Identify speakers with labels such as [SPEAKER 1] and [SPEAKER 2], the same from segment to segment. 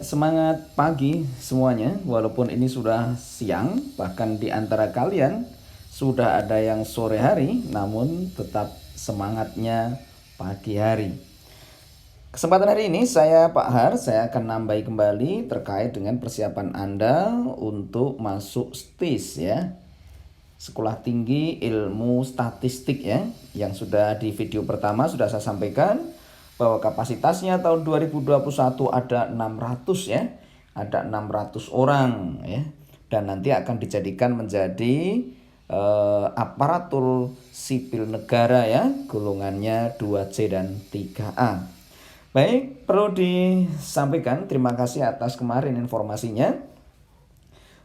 [SPEAKER 1] semangat pagi semuanya, walaupun ini sudah siang, bahkan di antara kalian sudah ada yang sore hari, namun tetap semangatnya pagi hari. Kesempatan hari ini saya Pak Har, saya akan nambahi kembali terkait dengan persiapan Anda untuk masuk STIS ya. Sekolah Tinggi Ilmu Statistik ya, yang sudah di video pertama sudah saya sampaikan bahwa kapasitasnya tahun 2021 ada 600 ya. Ada 600 orang ya. Dan nanti akan dijadikan menjadi aparatur sipil negara ya, golongannya 2C dan 3A. Baik, perlu disampaikan terima kasih atas kemarin informasinya.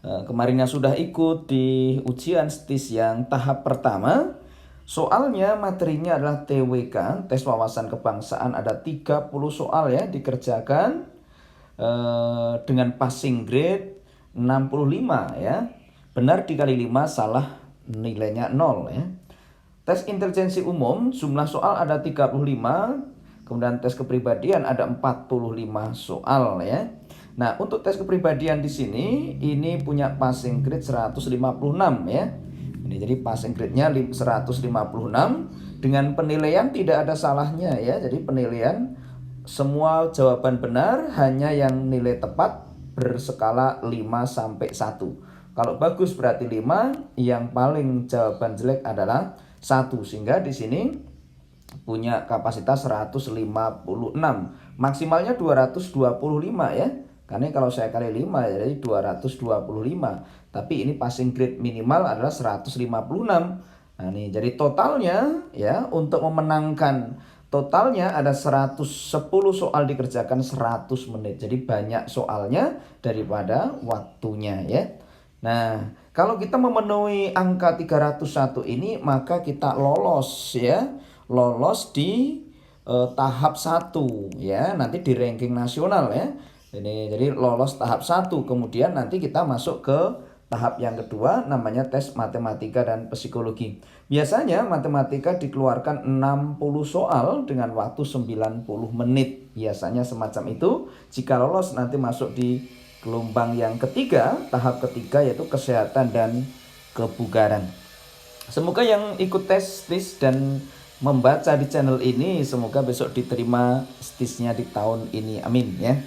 [SPEAKER 1] Kemarin yang sudah ikut di ujian STIS yang tahap pertama, soalnya materinya adalah TWK, tes wawasan kebangsaan, ada 30 soal ya dikerjakan dengan passing grade 65 ya. Benar dikali 5, salah nilainya 0 ya. Tes intelijensi umum, jumlah soal ada 35, kemudian tes kepribadian ada 45 soal ya. Nah, untuk tes kepribadian di sini ini punya passing grade 156 ya. Ini jadi passing grade-nya 156 dengan penilaian tidak ada salahnya ya. Jadi penilaian semua jawaban benar, hanya yang nilai tepat berskala 5 sampai 1. Kalau bagus berarti 5, yang paling jawaban jelek adalah 1, sehingga di sini punya kapasitas 156. Maksimalnya 225 ya. Karena kalau saya kali 5 jadi 225. Tapi ini passing grade minimal adalah 156. Nah, ini jadi totalnya ya, untuk memenangkan totalnya ada 110 soal dikerjakan 100 menit. Jadi banyak soalnya daripada waktunya ya. Nah, kalau kita memenuhi angka 301 ini maka kita lolos ya. Lolos di tahap 1 ya, nanti di ranking nasional ya. Ini jadi lolos tahap 1, kemudian nanti kita masuk ke tahap yang kedua, namanya tes matematika dan psikologi. Biasanya matematika dikeluarkan 60 soal dengan waktu 90 menit. Biasanya semacam itu. Jika lolos nanti masuk di gelombang yang ketiga, tahap ketiga, yaitu kesehatan dan kebugaran. Semoga yang ikut tes STIS dan membaca di channel ini, semoga besok diterima STIS-nya di tahun ini. Amin ya.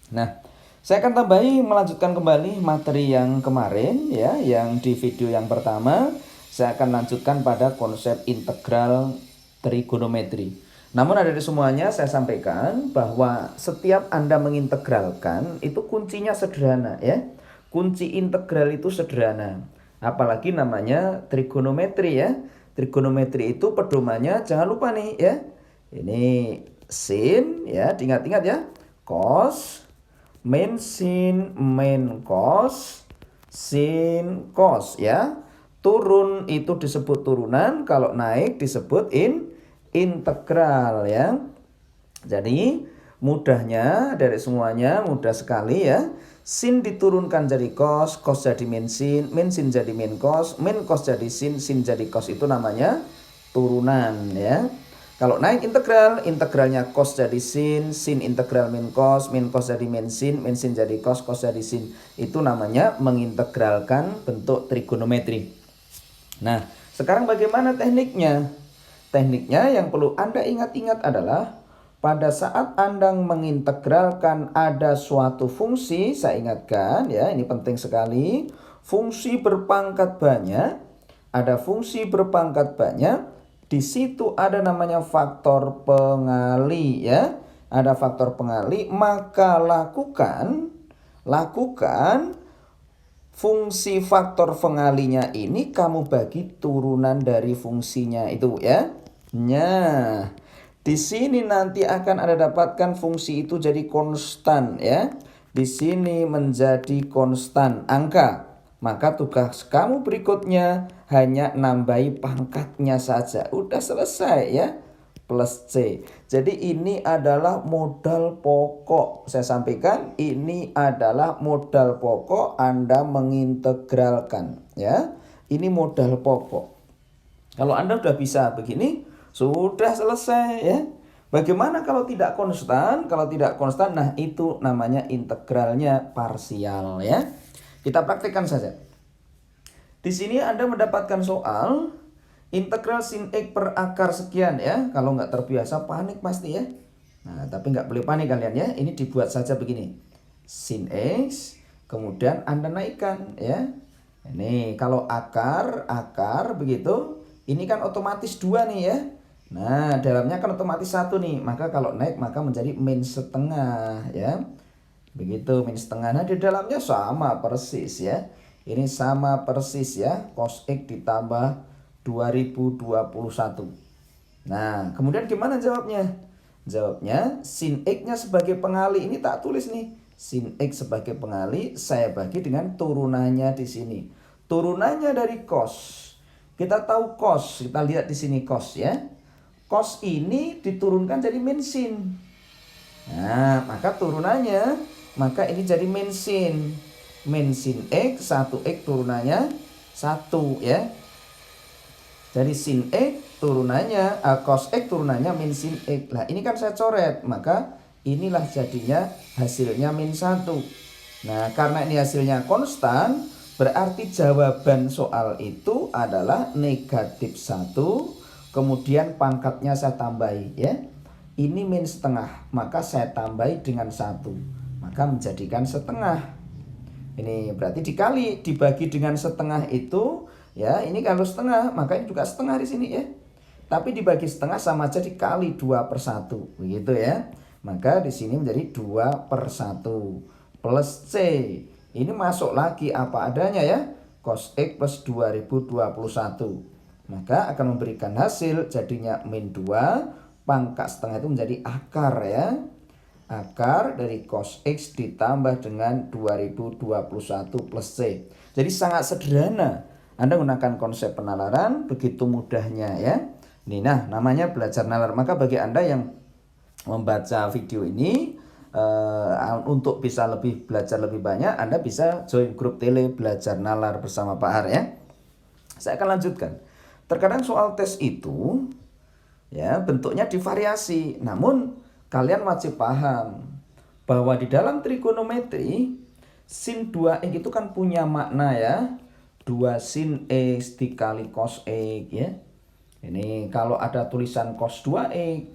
[SPEAKER 1] Nah, saya akan tambahi melanjutkan kembali materi yang kemarin ya, yang di video yang pertama. Saya akan lanjutkan pada konsep integral trigonometri. Namun ada di semuanya saya sampaikan bahwa setiap Anda mengintegralkan itu kuncinya sederhana ya. Kunci integral itu sederhana. Apalagi namanya trigonometri ya. Trigonometri itu pedomannya jangan lupa nih ya. Ini sin ya, diingat-ingat ya. Cos, min sin, min cos, sin cos ya. Turun itu disebut turunan, kalau naik disebut integral ya. Jadi mudahnya dari semuanya mudah sekali ya. Sin diturunkan jadi cos, cos jadi min sin jadi min cos jadi sin jadi cos, itu namanya turunan ya. Kalau naik integral, integralnya cos jadi sin integral min cos jadi min sin jadi cos jadi sin. Itu namanya mengintegralkan bentuk trigonometri. Nah, sekarang bagaimana tekniknya? Tekniknya yang perlu Anda ingat-ingat adalah pada saat Anda mengintegralkan ada suatu fungsi, saya ingatkan ya, ini penting sekali. Fungsi berpangkat banyak, ada fungsi berpangkat banyak. Di situ ada namanya faktor pengali ya. Ada faktor pengali, maka lakukan fungsi faktor pengalinya ini kamu bagi turunan dari fungsinya itu ya. Nah, di sini nanti akan Anda dapatkan fungsi itu jadi konstan ya. Di sini menjadi konstan angka. Maka tugas kamu berikutnya hanya nambahi pangkatnya saja. Udah selesai ya. Plus C. Jadi ini adalah modal pokok. Saya sampaikan ini adalah modal pokok Anda mengintegralkan ya. Ini modal pokok. Kalau Anda sudah bisa begini, sudah selesai ya. Bagaimana kalau tidak konstan? Kalau tidak konstan, nah itu namanya integralnya parsial ya. Kita praktekkan saja. Di sini Anda mendapatkan soal integral sin X per akar sekian ya. Kalau nggak terbiasa panik pasti ya. Nah, tapi nggak boleh panik kalian ya. Ini dibuat saja begini. Sin X, kemudian Anda naikkan ya. Ini kalau akar begitu, ini kan otomatis 2 nih ya. Nah, dalamnya kan otomatis 1 nih. Maka kalau naik maka menjadi min setengah ya. Begitu min setengah. Nah, di dalamnya sama persis ya. Ini sama persis ya. Cos X ditambah 2021. Nah, kemudian gimana jawabnya? Jawabnya sin X-nya sebagai pengali ini tak tulis nih. Sin X sebagai pengali saya bagi dengan turunannya di sini. Turunannya dari cos. Kita tahu cos, kita lihat di sini cos ya. Cos ini diturunkan jadi min sin. Nah, maka turunannya, maka ini jadi min sin. Min sin X, 1X turunannya 1 ya. Jadi sin X turunannya, cos X turunannya min sin X. Nah, ini kan saya coret, maka inilah jadinya hasilnya min 1. Nah, karena ini hasilnya konstan, berarti jawaban soal itu adalah negatif 1. Kemudian pangkatnya saya tambahi ya. Ini min setengah, maka saya tambahi dengan 1. Maka menjadikan setengah. Ini berarti dibagi dengan setengah itu ya, ini kalau setengah, maka ini juga setengah di sini ya. Tapi dibagi setengah sama aja dikali 2/1, begitu ya. Maka di sini menjadi 2/1 plus C. Ini masuk lagi apa adanya ya. Cos X plus 2021. Maka akan memberikan hasil jadinya min 2, pangkat setengah itu menjadi akar ya. Akar dari cos X ditambah dengan 2021 plus C. Jadi sangat sederhana. Anda gunakan konsep penalaran, begitu mudahnya ya. Ini nah namanya belajar nalar. Maka bagi Anda yang membaca video ini, untuk bisa belajar lebih banyak, Anda bisa join grup tele belajar nalar bersama Pak Har ya. Saya akan lanjutkan. Terkadang soal tes itu ya bentuknya divariasi. Namun kalian wajib paham bahwa di dalam trigonometri sin 2x itu kan punya makna ya. 2 sin X dikali cos X ya. Ini kalau ada tulisan cos 2x,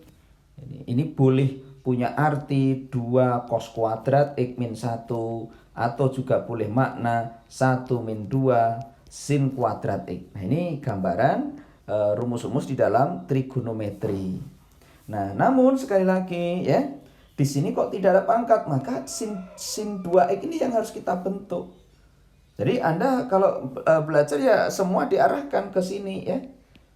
[SPEAKER 1] ini boleh punya arti 2 cos kuadrat X min 1, atau juga boleh makna 1 min 2 sin kuadrat X. Nah, ini gambaran rumus-rumus di dalam trigonometri. Nah, namun sekali lagi ya, di sini kok tidak ada pangkat, maka sin 2x ini yang harus kita bentuk. Jadi Anda kalau belajar ya semua diarahkan ke sini ya.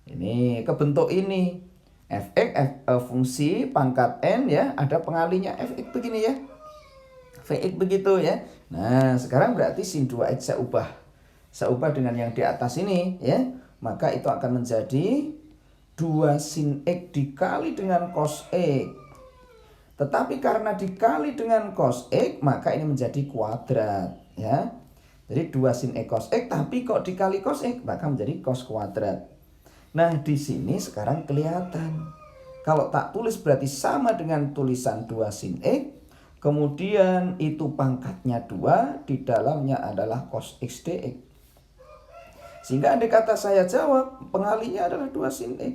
[SPEAKER 1] Ini ke bentuk ini. Fx fungsi pangkat n ya, ada pengalinya fx begini ya. Vx begitu ya. Nah, sekarang berarti sin 2x saya ubah. Saya ubah dengan yang di atas ini ya. Maka itu akan menjadi 2 sin X dikali dengan cos X. Tetapi karena dikali dengan cos X, maka ini menjadi kuadrat ya. Jadi 2 sin X cos X, tapi kok dikali cos X, maka menjadi cos kuadrat. Nah, di sini sekarang kelihatan. Kalau tak tulis berarti sama dengan tulisan 2 sin X. Kemudian itu pangkatnya 2, di dalamnya adalah cos X dx. Sehingga andai kata saya jawab, pengalinya adalah 2 sin X.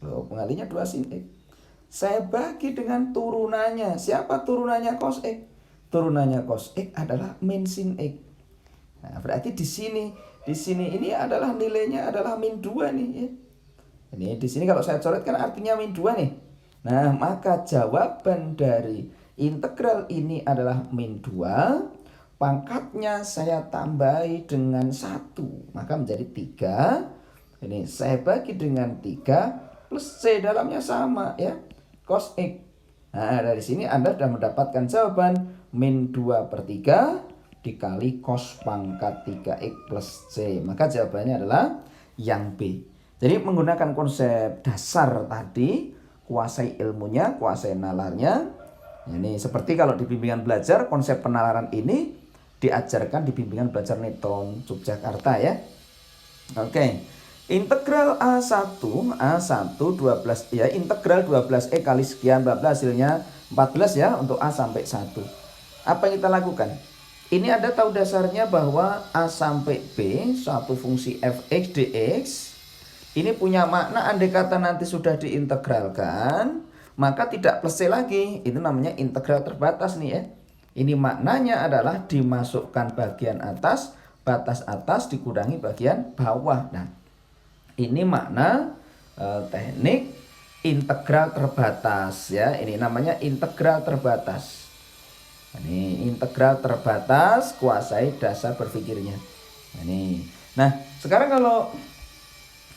[SPEAKER 1] Loh, pengalinya 2 sin X. Saya bagi dengan turunannya. Siapa turunannya cos X? Turunannya cos X adalah min sin X. Nah, berarti di sini ini adalah nilainya adalah min 2 nih ya. Ini di sini kalau saya coret kan artinya min 2 nih. Nah, maka jawaban dari integral ini adalah min 2. Pangkatnya saya tambahi dengan 1, maka menjadi 3. Ini saya bagi dengan 3 plus C dalamnya sama ya, cos X. Nah, dari sini Anda sudah mendapatkan jawaban min 2/3 dikali cos pangkat 3x plus C. Maka jawabannya adalah yang B. Jadi menggunakan konsep dasar tadi, kuasai ilmunya, kuasai nalarnya. Ini seperti kalau di bimbingan belajar, konsep penalaran ini diajarkan di bimbingan belajar Neutron Yogyakarta ya. Oke. Integral A1 12 ya, integral 12E kali sekian bla bla hasilnya 14 ya untuk A sampai 1. Apa yang kita lakukan? Ini Anda tahu dasarnya bahwa A sampai B suatu fungsi fx dx ini punya makna andai kata nanti sudah diintegralkan maka tidak plus C lagi. Itu namanya integral terbatas nih ya. Ini maknanya adalah dimasukkan bagian atas, batas atas dikurangi bagian bawah. Nah, ini makna teknik integral terbatas ya. Ini namanya integral terbatas. Ini integral terbatas, kuasai dasar berpikirnya. Nah, sekarang kalau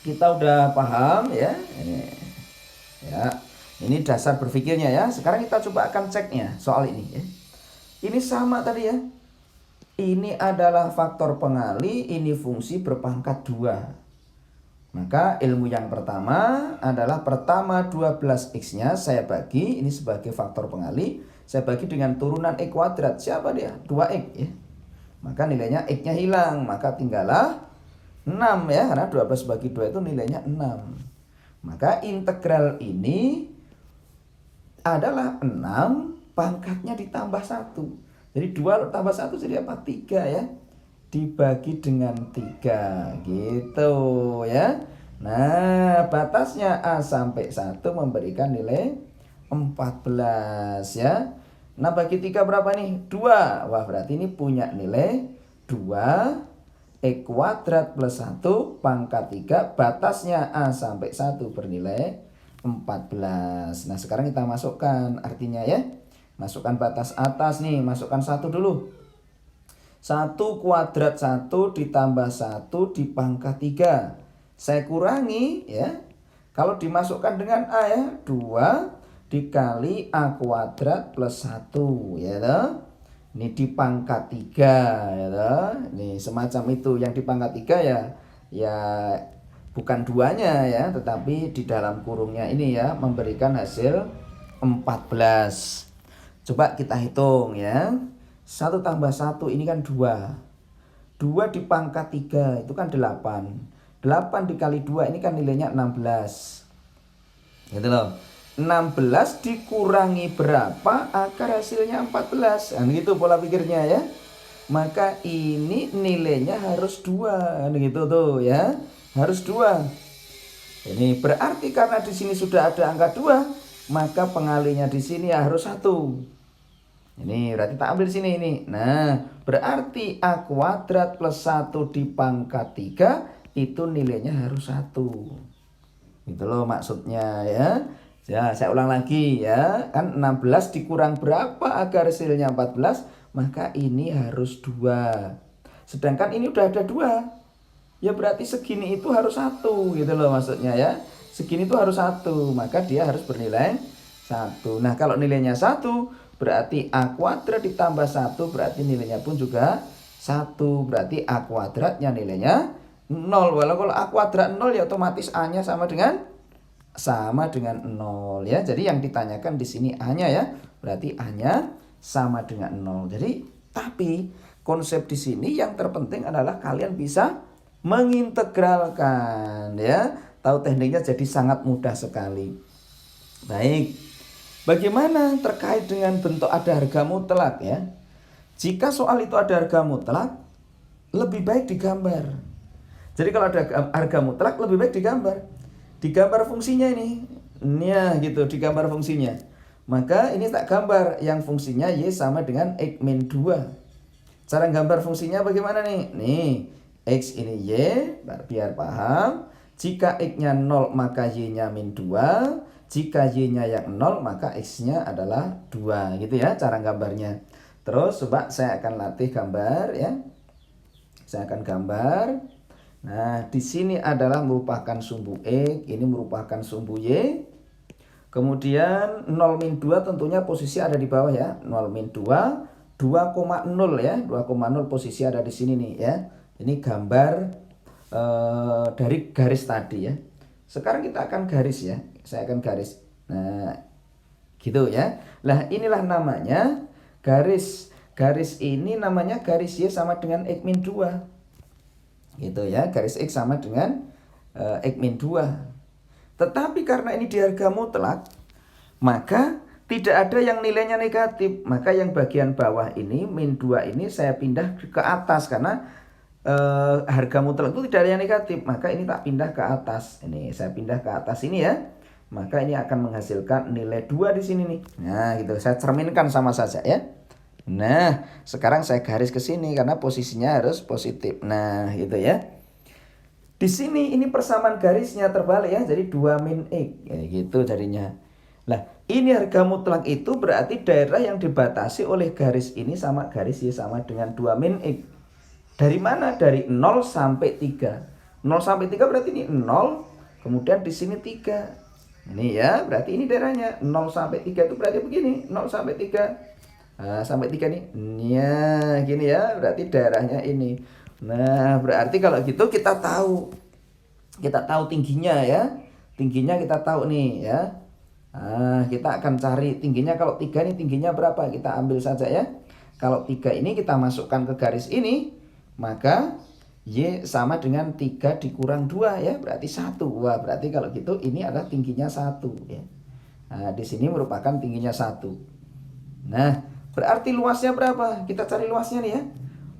[SPEAKER 1] kita udah paham ya, ini dasar berpikirnya ya. Sekarang kita coba akan ceknya soal ini ya. Ini sama tadi ya. Ini adalah faktor pengali, ini fungsi berpangkat 2. Maka ilmu yang pertama adalah pertama 12x-nya saya bagi, ini sebagai faktor pengali, saya bagi dengan turunan x kuadrat. Siapa dia? 2x ya. Maka nilainya x-nya hilang, maka tinggallah 6 ya, karena 12 bagi 2 itu nilainya 6. Maka integral ini adalah 6 pangkatnya ditambah 1. Jadi 2 tambah 1 jadi apa? 3 ya. Dibagi dengan 3 gitu ya. Nah, batasnya A sampai 1 memberikan nilai 14 ya. 6 bagi 3 berapa nih? 2. Wah, berarti ini punya nilai 2 x kuadrat plus 1 pangkat 3. Batasnya A sampai 1 bernilai 14. Nah, sekarang kita masukkan artinya ya. Masukkan batas atas nih, masukkan 1 dulu. 1 kuadrat 1 ditambah 1 dipangkat 3. Saya kurangi ya. Kalau dimasukkan dengan A ya, 2 dikali A kuadrat plus 1 ya toh. Ini dipangkat 3 ya toh. Ini semacam itu, yang dipangkat 3 ya bukan 2-nya ya, tetapi di dalam kurungnya ini ya memberikan hasil 14. Coba kita hitung ya. 1 tambah 1 ini kan 2. 2 dipangkat 3 itu kan 8. 8 dikali 2 ini kan nilainya 16. Gitu loh. 16 dikurangi berapa akar hasilnya 14. Nah, gitu pola pikirnya ya. Maka ini nilainya harus 2. Gitu tuh ya. Harus 2. Ini berarti karena di sini sudah ada angka 2, maka pengalinya di sini harus 1. Ini berarti tak ambil sini ini. Nah, berarti A kuadrat plus 1 dipangkat 3 itu nilainya harus 1. Gitu loh maksudnya ya. Ya, saya ulang lagi ya. Kan 16 dikurang berapa agar hasilnya 14? Maka ini harus 2. Sedangkan ini udah ada 2. Ya berarti segini itu harus 1 gitu loh maksudnya ya. Segini itu harus 1. Maka dia harus bernilai 1. Nah, kalau nilainya 1 berarti A kuadrat ditambah 1 berarti nilainya pun juga 1. Berarti A kuadratnya nilainya 0. Walau kalau A kuadrat 0 ya otomatis A-nya sama dengan 0 ya. Jadi yang ditanyakan di sini A-nya ya. Berarti A-nya sama dengan 0. Jadi tapi konsep di sini yang terpenting adalah kalian bisa mengintegralkan ya. Tahu tekniknya jadi sangat mudah sekali. Baik. Bagaimana terkait dengan bentuk ada harga mutlak ya? Jika soal itu ada harga mutlak, lebih baik digambar. Jadi kalau ada harga mutlak lebih baik digambar. Digambar fungsinya ini. Ya gitu, digambar fungsinya. Maka ini tak gambar yang fungsinya Y sama dengan X min 2. Cara gambar fungsinya bagaimana nih? Nih, X ini Y, biar paham. Jika X-nya 0 maka Y-nya min 2. Jika Y-nya yang 0 maka X-nya adalah 2 gitu ya cara gambarnya. Terus coba saya akan latih gambar ya. Saya akan gambar. Nah, di sini adalah merupakan sumbu X, ini merupakan sumbu Y. Kemudian 0 min 2 tentunya posisi ada di bawah ya. 0 min 2, 2,0 ya. 2,0 posisi ada di sini nih ya. Ini gambar dari garis tadi ya. Sekarang kita akan garis ya. Saya akan garis. Nah, gitu ya. Nah, inilah namanya garis. Garis ini namanya garis Y sama dengan X min 2. Gitu ya. Garis X sama dengan X min 2. Tetapi karena ini di harga mutlak, maka tidak ada yang nilainya negatif. Maka yang bagian bawah ini, min 2 ini saya pindah ke atas. Karena harga mutlak itu tidak ada yang negatif. Maka ini tak pindah ke atas. Ini saya pindah ke atas ini ya. Maka ini akan menghasilkan nilai 2 di sini nih. Nah gitu, saya cerminkan sama saja ya. Nah sekarang saya garis ke sini karena posisinya harus positif. Nah gitu ya. Di sini ini persamaan garisnya terbalik ya. Jadi 2 min X ya, gitu jadinya. Nah ini harga mutlak itu berarti daerah yang dibatasi oleh garis ini sama garis Y sama dengan 2 min X. Dari mana? Dari 0 sampai 3. 0 sampai 3 berarti ini 0. Kemudian di sini 3. Ini ya, berarti ini daerahnya 0 sampai 3 itu berarti begini, 0 sampai 3. Nah, sampai 3 nih. Ya, gini ya, berarti daerahnya ini. Nah, berarti kalau gitu kita tahu. Kita tahu tingginya ya. Tingginya kita tahu nih ya. Nah, kita akan cari tingginya. Kalau 3 ini tingginya berapa? Kita ambil saja ya. Kalau 3 ini kita masukkan ke garis ini, maka Y sama dengan 3 dikurang 2 ya, berarti 1. Wah, berarti kalau gitu ini adalah tingginya 1 ya. Nah, di sini merupakan tingginya 1. Nah, berarti luasnya berapa? Kita cari luasnya nih ya.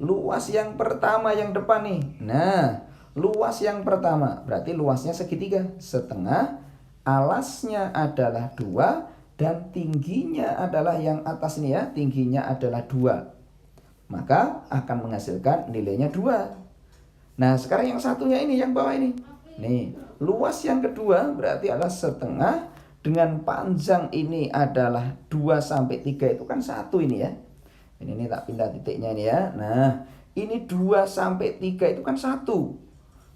[SPEAKER 1] Luas yang pertama yang depan nih. Nah, luas yang pertama berarti luasnya segitiga, setengah, alasnya adalah 2 dan tingginya adalah yang atas nih ya, tingginya adalah 2. Maka akan menghasilkan nilainya 2. Nah sekarang yang satunya ini, yang bawah ini. Nih, luas yang kedua berarti adalah setengah dengan panjang ini adalah 2 sampai 3 itu kan 1 ini ya. Ini tak pindah titiknya ini ya. Nah, ini 2 sampai 3 itu kan 1.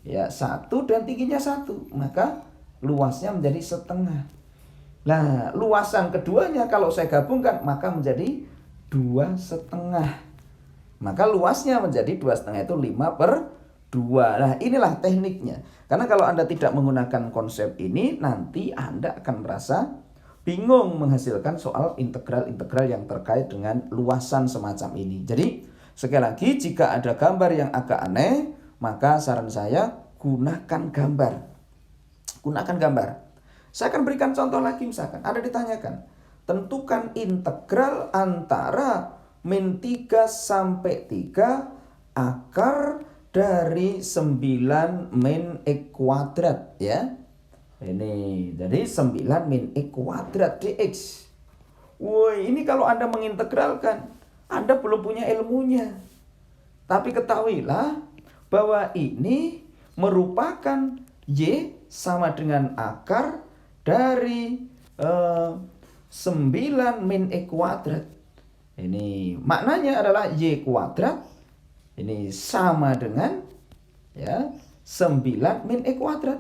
[SPEAKER 1] Ya, 1 dan tingginya 1. Maka luasnya menjadi setengah. Nah, luasan keduanya kalau saya gabungkan maka menjadi 2,5. Maka luasnya menjadi 2,5 itu 5/2. Nah inilah tekniknya. Karena kalau Anda tidak menggunakan konsep ini, nanti Anda akan merasa bingung menghasilkan soal integral-integral yang terkait dengan luasan semacam ini. Jadi sekali lagi, jika ada gambar yang agak aneh, maka saran saya gunakan gambar. Gunakan gambar. Saya akan berikan contoh lagi, misalkan Anda ditanyakan, tentukan integral antara min 3 sampai 3 akar dari 9 min X kuadrat ya. Ini jadi 9 min X kuadrat dx. Woi, ini kalau Anda mengintegralkan, Anda belum punya ilmunya. Tapi ketahuilah bahwa ini merupakan Y sama dengan akar dari 9 min X kuadrat. Ini maknanya adalah Y kuadrat ini sama dengan ya 9 min X kuadrat.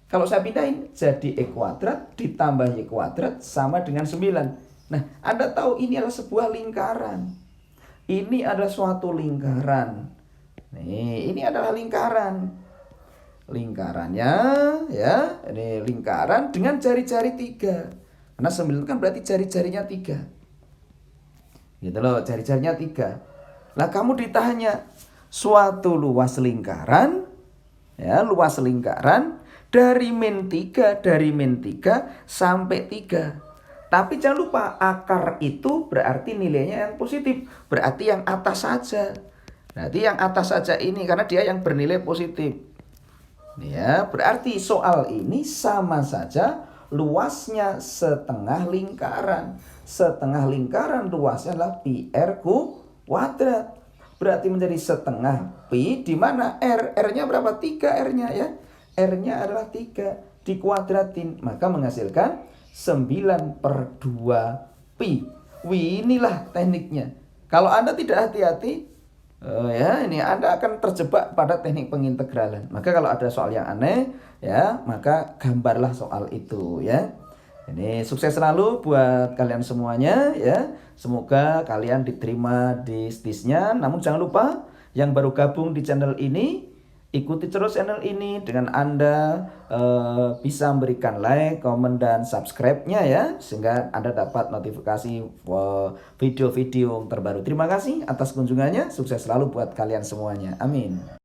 [SPEAKER 1] Kalau saya pindahin jadi X kuadrat ditambah Y kuadrat sama dengan 9. Nah, Anda tahu ini adalah sebuah lingkaran. Ini adalah suatu lingkaran. Nih, ini adalah lingkaran. Lingkarannya ya, ini lingkaran dengan jari-jari 3. Karena 9 kan berarti jari-jarinya 3. Gitu loh, jari-jarinya 3. Nah, kamu ditanya suatu luas lingkaran ya, luas lingkaran dari min 3 sampai 3. Tapi jangan lupa akar itu berarti nilainya yang positif, berarti yang atas saja. Berarti yang atas saja ini karena dia yang bernilai positif. Ya, berarti soal ini sama saja luasnya setengah lingkaran. Setengah lingkaran luasnya adalah pi r kuadrat. Berarti menjadi setengah pi di mana R-nya berapa? 3 R-nya ya. R-nya adalah 3 dikuadratin, maka menghasilkan 9/2 pi. Wih, inilah tekniknya. Kalau Anda tidak hati-hati, ya ini Anda akan terjebak pada teknik pengintegralan. Maka kalau ada soal yang aneh, ya maka gambarlah soal itu ya. Ini sukses selalu buat kalian semuanya ya. Semoga kalian diterima di STIS-nya. Namun jangan lupa yang baru gabung di channel ini, ikuti terus channel ini dengan Anda bisa memberikan like, komen, dan subscribe-nya ya. Sehingga Anda dapat notifikasi video-video terbaru. Terima kasih atas kunjungannya. Sukses selalu buat kalian semuanya. Amin.